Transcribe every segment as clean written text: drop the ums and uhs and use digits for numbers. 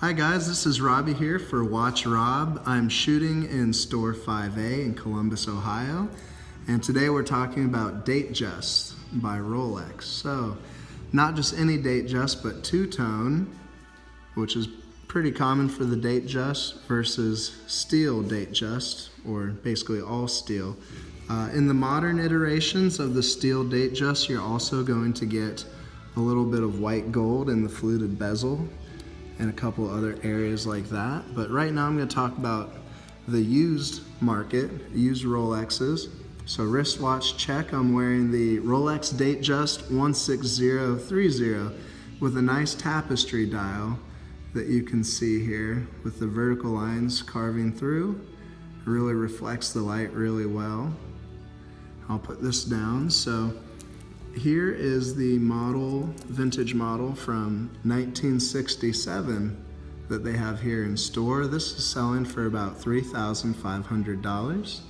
Hi guys, this is Robbie here for Watch Rob. I'm shooting in Store 5A in Columbus, Ohio, and today we're talking about Datejust by Rolex. So, not just any Datejust, but two-tone, which is pretty common for the Datejust, versus steel Datejust, or basically all steel. In the modern iterations of the steel Datejust, you're also going to get a little bit of white gold in the fluted bezel and a couple other areas like that. But right now I'm going to talk about the used market, used Rolexes. So wristwatch check, I'm wearing the Rolex Datejust 16030 with a nice tapestry dial that you can see here with the vertical lines carving through. It really reflects the light really well. I'll put this down. So here is the model, vintage model from 1967 that they have here in store. This is selling for about $3,500.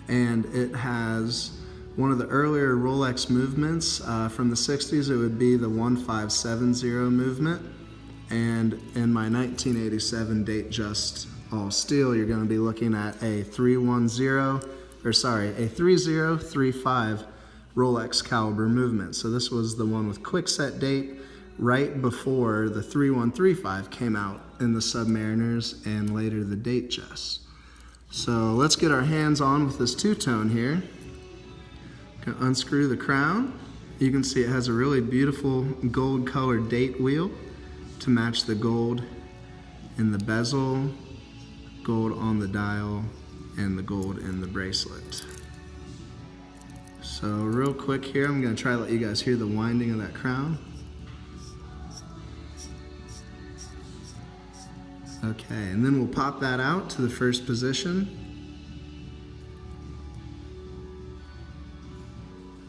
And it has one of the earlier Rolex movements from the 60s. It would be the 1570 movement. And in my 1987 Datejust all steel, you're going to be looking at a 3035 Rolex caliber movement. So this was the one with quick set date right before the 3135 came out in the Submariners and later the Datejust. So let's get our hands on with this two-tone here. Gonna unscrew the crown. You can see it has a really beautiful gold colored date wheel to match the gold in the bezel, gold on the dial, and the gold in the bracelet. So real quick here, I'm going to try to let you guys hear the winding of that crown. Okay, and then we'll pop that out to the first position.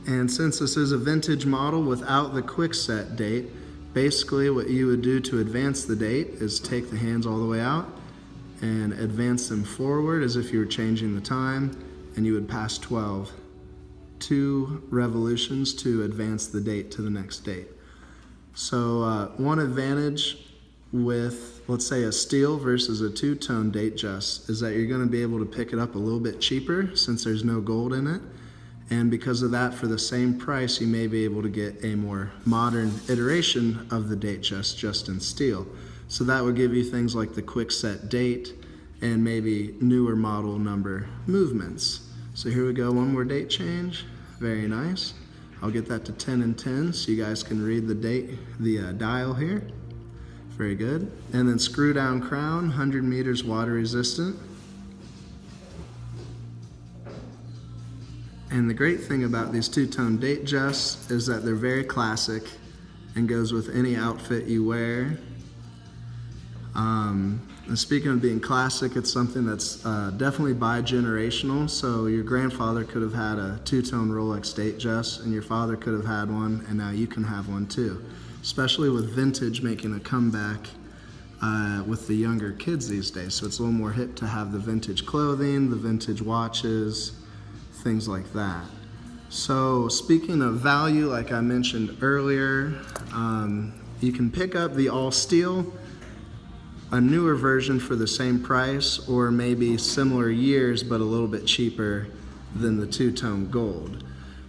And since this is a vintage model without the quick set date, basically what you would do to advance the date is take the hands all the way out and advance them forward as if you were changing the time, and you would pass 12. 2 revolutions to advance the date to the next date. So one advantage with, let's say, a steel versus a two-tone Datejust is that you're going to be able to pick it up a little bit cheaper since there's no gold in it. And because of that, for the same price, you may be able to get a more modern iteration of the Datejust just in steel. So that would give you things like the quick set date and maybe newer model number movements. So here we go, one more date change. Very nice. I'll get that to 10 and 10 so you guys can read the date, the dial here. Very good. And then screw down crown, 100 meters water resistant. And the great thing about these two-tone Datejusts is that they're very classic and goes with any outfit you wear. And speaking of being classic, it's something that's definitely bi-generational. So your grandfather could have had a two-tone Rolex Datejust, and your father could have had one, and now you can have one too. Especially with vintage making a comeback with the younger kids these days. So it's a little more hip to have the vintage clothing, the vintage watches, things like that. So speaking of value, like I mentioned earlier, you can pick up the all steel, a newer version for the same price, or maybe similar years but a little bit cheaper than the two-tone gold.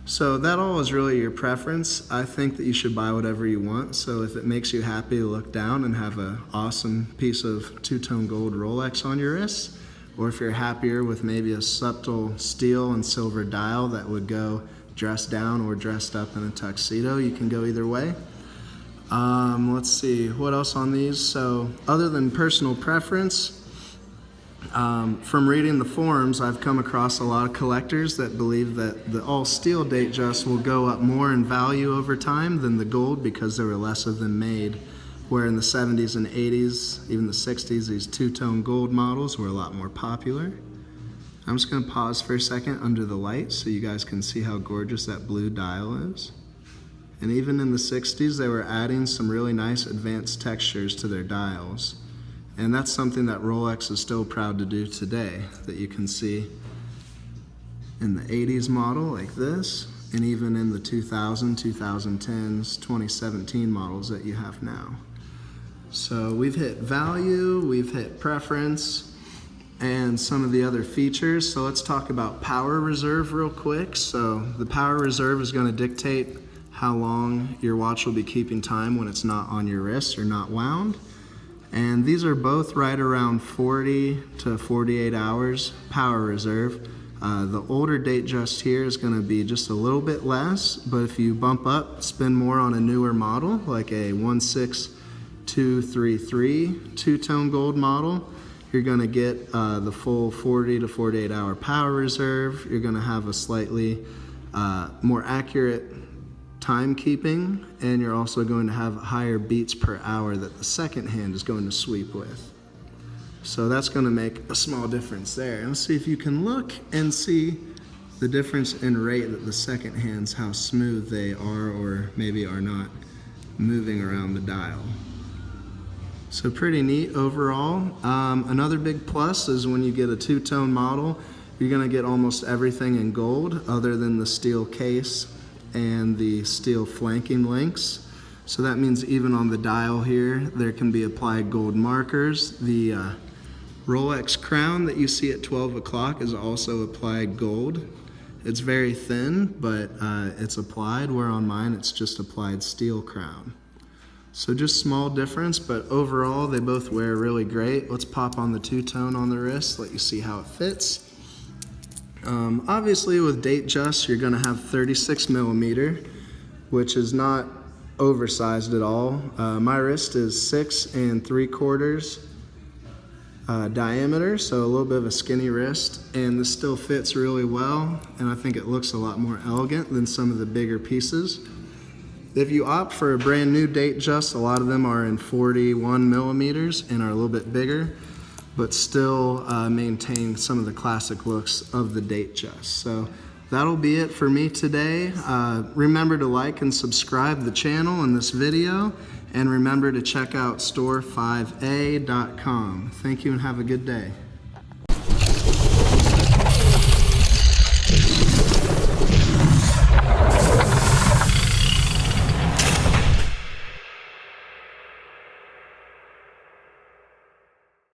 So that all is really your preference. I think that you should buy whatever you want. So if it makes you happy to look down and have an awesome piece of two-tone gold Rolex on your wrist, or if you're happier with maybe a subtle steel and silver dial that would go dressed down or dressed up in a tuxedo, you can go either way. Let's see, what else on these? So other than personal preference, from reading the forums, I've come across a lot of collectors that believe that the all steel Datejust will go up more in value over time than the gold because there were less of them made. Where in the 70s and 80s, even the 60s, these two-tone gold models were a lot more popular. I'm just going to pause for a second under the light so you guys can see how gorgeous that blue dial is. And even in the 60s, they were adding some really nice advanced textures to their dials. And that's something that Rolex is still proud to do today, that you can see in the 80s model like this, and even in the 2000s, 2010s, 2017 models that you have now. So we've hit value, we've hit preference, and some of the other features. So let's talk about power reserve real quick. So the power reserve is going to dictate how long your watch will be keeping time when it's not on your wrist or not wound. And these are both right around 40 to 48 hours power reserve. The older Datejust here is going to be just a little bit less, but if you bump up, spend more on a newer model like a 16233 two-tone gold model, you're going to get the full 40 to 48 hour power reserve. You're going to have a slightly more accurate timekeeping, and you're also going to have higher beats per hour that the second hand is going to sweep with. So that's going to make a small difference there. And let's see if you can look and see the difference in rate that the second hands, how smooth they are or maybe are not moving around the dial. So pretty neat overall. Another big plus is when you get a two-tone model, you're going to get almost everything in gold other than the steel case and the steel flanking links. So that means even on the dial here, there can be applied gold markers. The Rolex crown that you see at 12 o'clock is also applied gold. It's very thin, but it's applied, where on mine it's just applied steel crown. So just small difference, but overall they both wear really great. Let's pop on the two-tone on the wrist, let you see how it fits. Obviously with Datejust, you're gonna have 36 millimeter, which is not oversized at all. My wrist is 6 3/4 diameter, so a little bit of a skinny wrist, and this still fits really well, and I think it looks a lot more elegant than some of the bigger pieces. If you opt for a brand new Datejust, a lot of them are in 41 millimeters and are a little bit bigger, but still maintain some of the classic looks of the Datejust. So that'll be it for me today. Remember to like and subscribe the channel in this video, and remember to check out store5a.com. Thank you and have a good day.